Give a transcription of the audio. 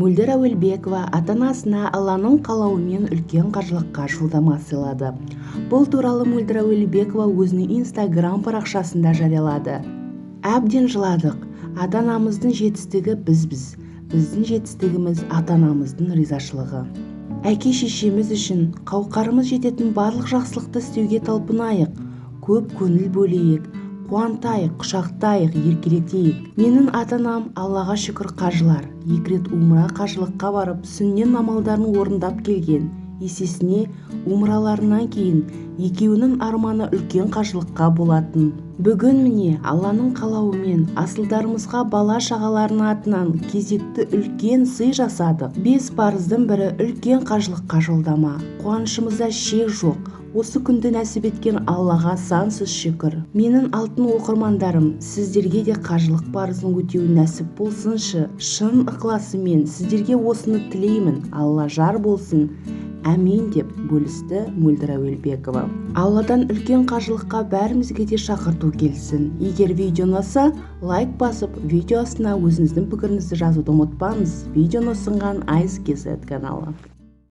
Мөлдір Әуелбекова ата-анасына Алланың қалауымен үлкен қажылыққа жолдама сыйлады. Бұл туралы Мөлдір Әуелбекова өзінің Instagram парақшасында жариялады. Әбден жыладық. Ата-анамыздың жетістігі біздің жетістігіміз ата-анамыздың ризашылығы. Әке-шешеміз үшін қауқарымыз жететін барлық жақсылықты істеуге талпынайық, көп көңіл бөлейік, қуантайық, құшақтайық, еркелетейік. Менің ата-анам Аллаға шүкір қажылар. 2 рет умра қажылыққа барып, сүннет амалдарын орындап келген. Есесіне умраларынан кейін екеуінің арманы үлкен қажылыққа болатын. Бүгін міне Алланың қалауымен асылдарымызға бала шағаларының атынан кезекті үлкен сый жасадық. 5 парыздың бірі үлкен қажылыққа жолдама. Қуанышымызда шек жоқ. Осы күнді нәсіп еткен Аллаға сансыз шүкір. Менің алтын оқырмандарым, сіздерге де қажылық парызын өтеу нәсіп болсыншы. Шын ықыласымен сіздерге осыны тілеймін. Алла жар болсын. Әмин деп бөлісті Мөлдір Әуелбекова. Алладан үлкен қажылыққа бәрімізге де шақырту келсін. Егер видео ұнаса, лайк басып, видео астына өзіңіздің пікіріңізді жазуды ұмытпаңыз. Видеоны ұсынған Айс KZ каналы.